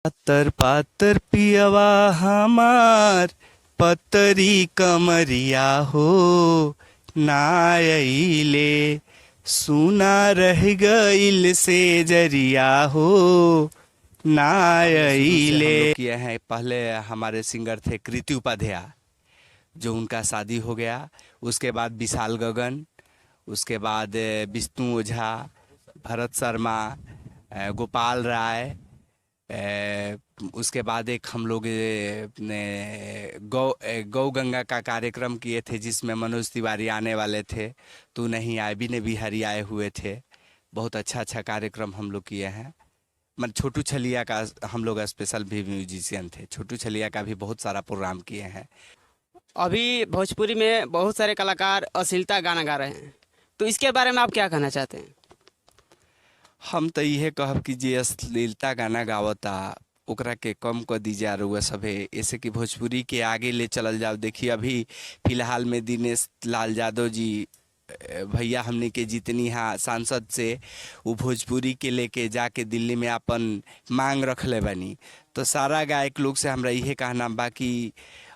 पातर पातर पियवा हमार पतरी कमरिया हो नायले सुना रह गईल से जरिया हो नायले किए हैं। पहले हमारे सिंगर थे कृति उपाध्याय, जो उनका शादी हो गया। उसके बाद विशाल गगन, उसके बाद विष्णु ओझा, भरत शर्मा, गोपाल राय, उसके बाद एक हम लोग ने गौ गंगा का कार्यक्रम किए थे, जिसमें मनोज तिवारी आने वाले थे। तू नहीं आए, बिने बिहारी आए हुए थे। बहुत अच्छा अच्छा कार्यक्रम हम लोग किए हैं। मन छोटू छलिया का हम लोग स्पेशल भी म्यूजिशियन थे। छोटू छलिया का भी बहुत सारा प्रोग्राम किए हैं। अभी भोजपुरी में बहुत सारे कलाकार अश्लीलता गाना गा रहे हैं, तो इसके बारे में आप क्या कहना चाहते हैं? हम तो यह कहब कि जे अश्लीलता गाना गावता ओकरा के कम कर दीजिए। रउआ सभे ऐसे कि भोजपुरी के आगे ले चलल जाओ। देखिए अभी फिलहाल में दिनेश लाल यादव जी भैया हमने के जितनी हाँ सांसद से वो भोजपुरी के लेके जाके दिल्ली में अपन मांग रख ले बनी। तो सारा गायक लोग से हमरा यह कहना बा कि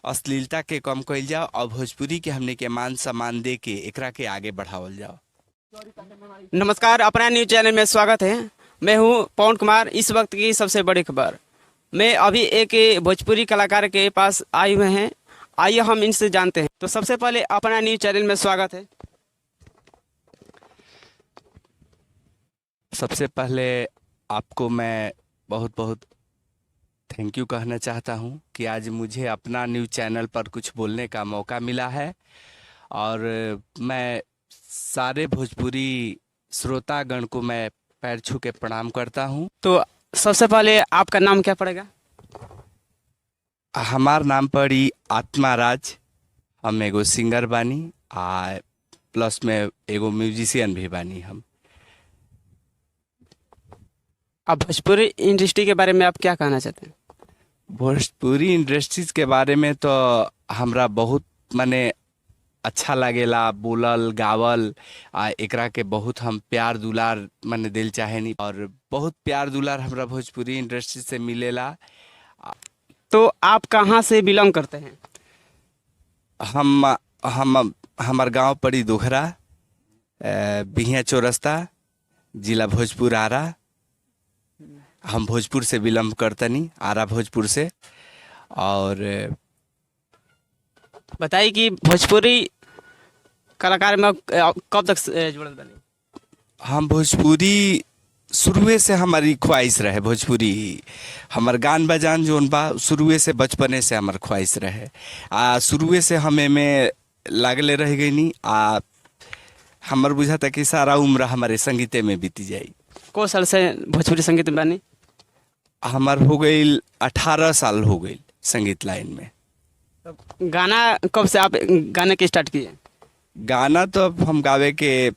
अश्लीलता के कम कइल जाओ और भोजपुरी के हमने के मान सम्मान दे के एकरा के आगे बढ़ावल जाओ। नमस्कार, अपना न्यूज चैनल में स्वागत है। मैं हूं पवन कुमार। इस वक्त की सबसे बड़ी खबर, मैं अभी एक भोजपुरी कलाकार के पास आए हुए हैं। आइए हम इनसे जानते हैं। तो सबसे पहले अपना न्यूज चैनल में स्वागत है। सबसे पहले आपको मैं बहुत बहुत थैंक यू कहना चाहता हूं कि आज मुझे अपना न्यूज चैनल पर कुछ बोलने का मौका मिला है। और मैं सारे भोजपुरी श्रोतागण को मैं पैर छू के प्रणाम करता हूं। तो सबसे पहले आपका नाम क्या पड़ेगा? हमार नाम पड़ी आत्मा राज। हम एगो सिंगर बानी आ प्लस में एगो म्यूजिशियन भी बानी। हम अब भोजपुरी इंडस्ट्री के बारे में आप क्या कहना चाहते हैं? भोजपुरी इंडस्ट्रीज के बारे में तो हमरा बहुत माने अच्छा लागेला बोलल गावल। एकरा के बहुत हम प्यार दुलार माने दिल चाहेनी और बहुत प्यार दुलार हमरा भोजपुरी इंडस्ट्री से मिलेला। तो आप कहाँ से बिलोंग करते हैं? हम हमार गांव पड़ी दोहरा, बिहिया चौरस्ता, जिला भोजपुर आरा। हम भोजपुर से बिलोंग करतनी, आरा भोजपुर से। और बताइए कि भोजपुरी कलाकार में कब तक जुड़ल बने? हम भोजपुरी शुरुए से हमारी ख्वाहिश रहे। भोजपुरी हमार गान बजान जोन बा शुरुए से बचपने से हमार ख्वाहिश रहे। शुरुए से हमें में लागले रह गई नी। हमार बुझा था कि सारा उम्र हमारे संगीते में बीती जाई। को साल से भोजपुरी संगीत में बनी? हमार हो गई 18 साल हो गई संगीत लाइन में। गाना कब से आप गाने के स्टार्ट किए? गाना तो अब हम गावे के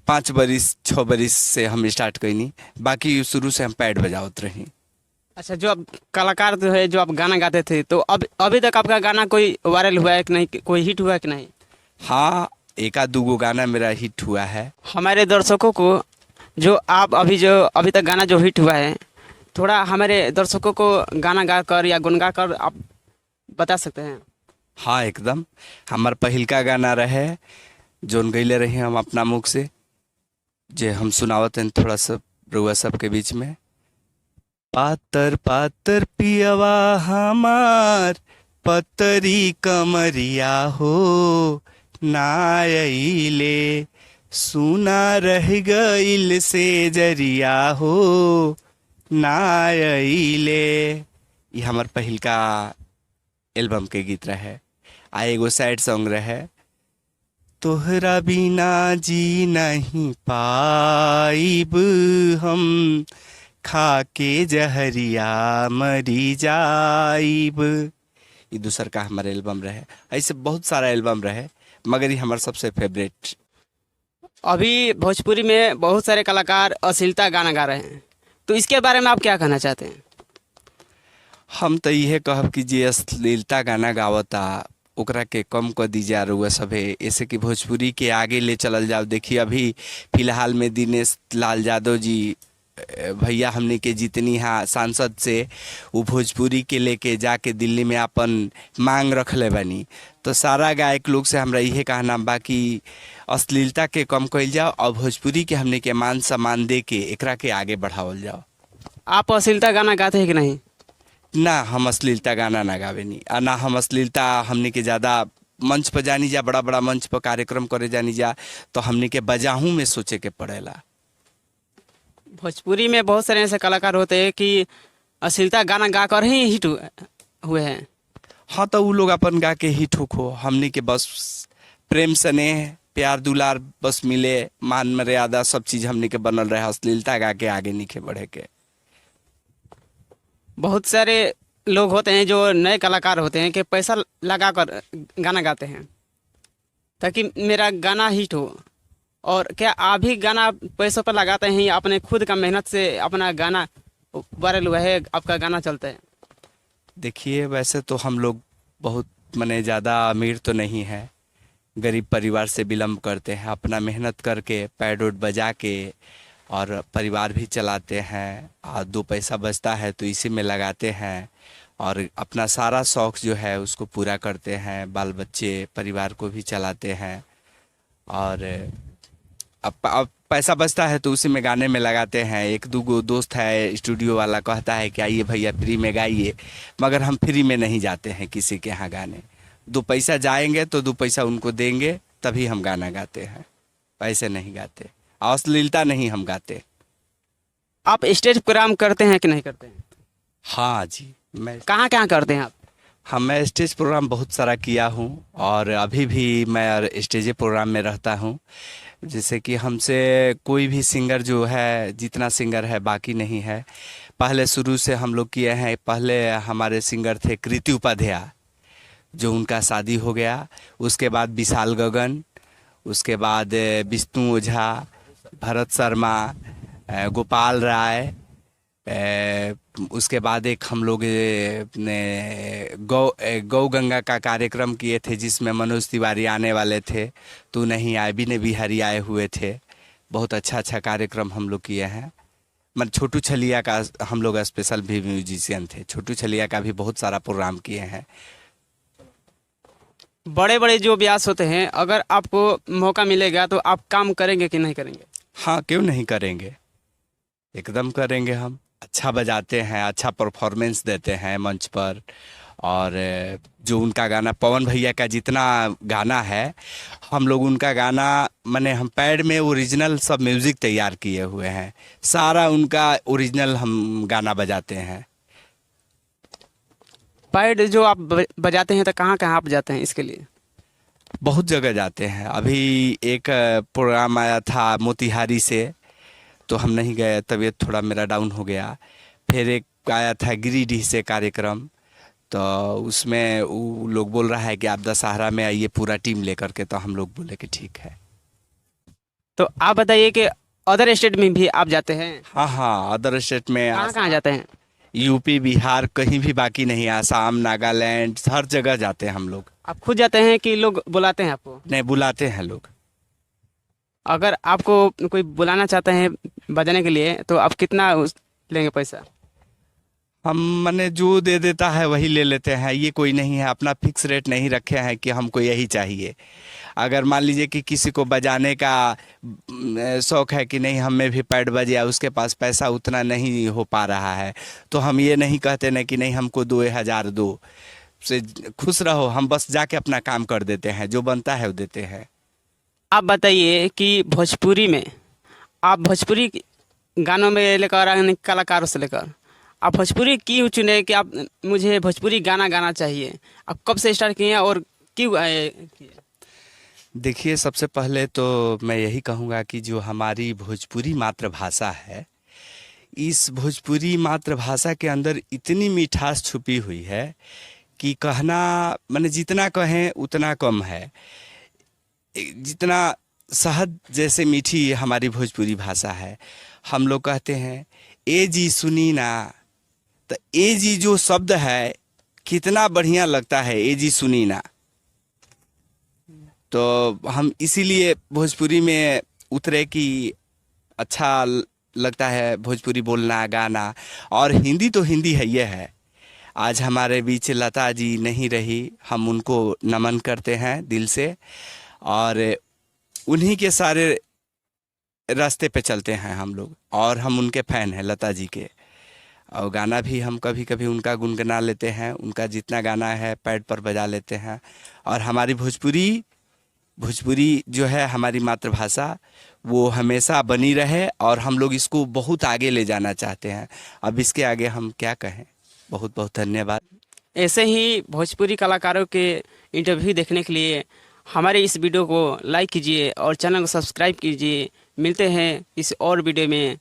5 बरिस 6 बरिस से हम स्टार्ट कैनी। बाकी शुरू से हम पैड बजावत रही। अच्छा, जो आप कलाकार जो है, जो आप गाना गाते थे, तो अब अभी तक आपका गाना कोई वायरल हुआ है कि नहीं, कोई हिट हुआ है कि नहीं? हाँ, एक आध दूगो गाना मेरा हिट हुआ है। हमारे दर्शकों को जो अभी तक गाना जो हिट हुआ है, थोड़ा हमारे दर्शकों को गाना गा कर या गुनगा कर आप बता सकते हैं? हाँ एकदम। हमार पहिलका गाना रहे जोन गईले रही हम अपना मुख से, जे हम सुनावत हैं थोड़ा सा रुआ सब के बीच में। पातर पातर पियवा हमार पतरी कमरिया हो नायले सुना रह गईल से जरिया हो नायले। ये हमार पहिलका एल्बम के गीत रहे। एगो सैड सॉन्ग रहे, तोहरा बिना जी नहीं पाइब हम खा के जहरिया मरी जाइब। ये दूसर का हमारा एल्बम रहे। ऐसे बहुत सारा एल्बम रहे, मगर ये हमारा सबसे फेवरेट। अभी भोजपुरी में बहुत सारे कलाकार अश्लीलता गाना गा रहे हैं, तो इसके बारे में आप क्या कहना चाहते हैं? हम तो यह कहब कि जे अश्लीलता गाना गावता ओकरा के कम कर दीजिए। रउआ सभे ऐसे कि भोजपुरी के आगे ले चलल जाओ। देखिए अभी फिलहाल में दिनेश लाल यादव जी भैया हमने के जितनी हाँ सांसद से वो भोजपुरी के लेके जाके दिल्ली में अपन मांग रख ले बनी। तो सारा गायक लोग से हमरा इहे कहना बा कि अश्लीलता के कम कइल जाओ और भोजपुरी के हमने के मान सम्मान दे के एकरा के आगे बढ़ावल जाओ। आप अश्लीलता गाना गाते हैं कि नहीं? ना हम अश्लीलता गाना ना गावे नी, आ ना हम अश्लीलता हमने के ज़्यादा मंच पर जानी जा, बड़ा बड़ा मंच पर कार्यक्रम करे जानी जा तो हमने के बजाहू में सोचे के पड़ेला। भोजपुरी में बहुत सारे ऐसे कलाकार होते हैं कि अश्लीलता गाना गा कर ही हिट हुए हैं। हाँ तो वो लोग अपन गा के ही ठोक हो, हमने के बस प्रेम स्नेह प्यार दुलार बस मिले, मान मर्यादा सब चीज़ हमने के बनल रहे, अश्लीलता गा के आगे नीचे बढ़े के। बहुत सारे लोग होते हैं जो नए कलाकार होते हैं कि पैसा लगा कर गाना गाते हैं ताकि मेरा गाना हिट हो। और क्या आप भी गाना पैसों पर लगाते हैं या अपने खुद का मेहनत से अपना गाना वायरल हुआ है, आपका गाना चलता है? देखिए वैसे तो हम लोग बहुत मने ज़्यादा अमीर तो नहीं है, गरीब परिवार से बिलोंग करते हैं, अपना मेहनत करके पैड वोड बजा के और परिवार भी चलाते हैं और दो पैसा बचता है तो इसी में लगाते हैं और अपना सारा शौक़ जो है उसको पूरा करते हैं, बाल बच्चे परिवार को भी चलाते हैं। और अब पैसा बचता है तो उसी में गाने में लगाते हैं। एक दो दोस्त है स्टूडियो वाला, कहता है कि आइए भैया फ्री में गाइए, मगर हम फ्री में नहीं जाते हैं किसी के यहाँ गाने। दो पैसा जाएंगे तो दो पैसा उनको देंगे तभी हम गाना गाते हैं, पैसे नहीं गाते, अश्लीलता नहीं हम गाते। आप स्टेज प्रोग्राम करते हैं कि नहीं करते हैं? हाँ जी, मैं कहाँ कहाँ करते हैं आप? हाँ मैं स्टेज प्रोग्राम बहुत सारा किया हूँ और अभी भी मैं स्टेज प्रोग्राम में रहता हूँ। जैसे कि हमसे कोई भी सिंगर जो है, जितना सिंगर है बाकी नहीं है, पहले शुरू से हम लोग किए हैं। पहले हमारे सिंगर थे कृति उपाध्याय, जो उनका शादी हो गया, उसके बाद विशाल गगन, उसके बाद विष्णु ओझा, भरत शर्मा, गोपाल राय, उसके बाद एक हम लोग ने गौ गंगा का कार्यक्रम किए थे जिसमें मनोज तिवारी आने वाले थे तो नहीं आए, विनय बिहारी आए हुए थे। बहुत अच्छा अच्छा कार्यक्रम हम लोग किए हैं। मतलब छोटू छलिया का हम लोग स्पेशल भी म्यूजिशियन थे, छोटू छलिया का भी बहुत सारा प्रोग्राम किए हैं। बड़े बड़े जो व्यास होते हैं, अगर आपको मौका मिलेगा तो आप काम करेंगे कि नहीं करेंगे? हाँ क्यों नहीं करेंगे, एकदम करेंगे। हम अच्छा बजाते हैं, अच्छा परफॉर्मेंस देते हैं मंच पर। और जो उनका गाना पवन भैया का जितना गाना है, हम लोग उनका गाना माने हम पैड में ओरिजिनल सब म्यूज़िक तैयार किए हुए हैं, सारा उनका ओरिजिनल हम गाना बजाते हैं। पैड जो आप बजाते हैं तो कहाँ कहाँ आप जाते हैं इसके लिए? बहुत जगह जाते हैं। अभी एक प्रोग्राम आया था मोतिहारी से तो हम नहीं गए, तबीयत थोड़ा मेरा डाउन हो गया। फिर एक आया था गिरिडीह से कार्यक्रम, तो उसमें वो लोग बोल रहा है कि आप दशहरा में आइए पूरा टीम लेकर के, तो हम लोग बोले कि ठीक है। तो आप बताइए कि अदर स्टेट में भी आप जाते हैं? हाँ हाँ, अदर स्टेट में कहाँ कहाँ जाते हैं? यूपी बिहार कहीं भी बाकी नहीं, आसाम नागालैंड हर जगह जाते हैं हम लोग। आप खुद जाते हैं कि लोग बुलाते हैं आपको? नहीं, बुलाते हैं लोग। अगर आपको कोई बुलाना चाहते हैं बजाने के लिए तो आप कितना लेंगे पैसा? हम माने जो दे देता है वही ले लेते हैं, ये कोई नहीं है, अपना फिक्स रेट नहीं रखे हैं कि हमको यही चाहिए। अगर मान लीजिए कि किसी को बजाने का शौक़ है कि नहीं हमें भी पैड बजे, उसके पास पैसा उतना नहीं हो पा रहा है, तो हम ये नहीं कहते ना कि नहीं हमको 2000 दो, से खुश रहो, हम बस जाके अपना काम कर देते हैं, जो बनता है वो देते हैं। आप बताइए कि भोजपुरी में आप भोजपुरी गानों में लेकर कलाकारों से लेकर आप भोजपुरी क्यों चुने कि आप मुझे भोजपुरी गाना गाना चाहिए? आप कब से स्टार्ट किए और क्यों किए? देखिए, सबसे पहले तो मैं यही कहूँगा कि जो हमारी भोजपुरी मातृभाषा है, इस भोजपुरी मातृभाषा के अंदर इतनी मिठास छुपी हुई है कि कहना माने जितना कहें उतना कम है। जितना शहद जैसे मीठी हमारी भोजपुरी भाषा है। हम लोग कहते हैं ए जी सुनी ना, तो ए जी जो शब्द है कितना बढ़िया लगता है, ए जी सुनी ना। तो हम इसीलिए भोजपुरी में उतरे कि अच्छा लगता है भोजपुरी बोलना गाना। और हिंदी तो हिंदी है, ये है। आज हमारे बीच लता जी नहीं रही, हम उनको नमन करते हैं दिल से, और उन्हीं के सारे रास्ते पे चलते हैं हम लोग, और हम उनके फैन हैं लता जी के। और गाना भी हम कभी कभी उनका गुनगुना लेते हैं, उनका जितना गाना है पैड पर बजा लेते हैं। और हमारी भोजपुरी भोजपुरी जो है हमारी मातृभाषा, वो हमेशा बनी रहे, और हम लोग इसको बहुत आगे ले जाना चाहते हैं। अब इसके आगे हम क्या कहें। बहुत बहुत धन्यवाद। ऐसे ही भोजपुरी कलाकारों के इंटरव्यू देखने के लिए हमारे इस वीडियो को लाइक कीजिए और चैनल को सब्सक्राइब कीजिए। मिलते हैं इस और वीडियो में।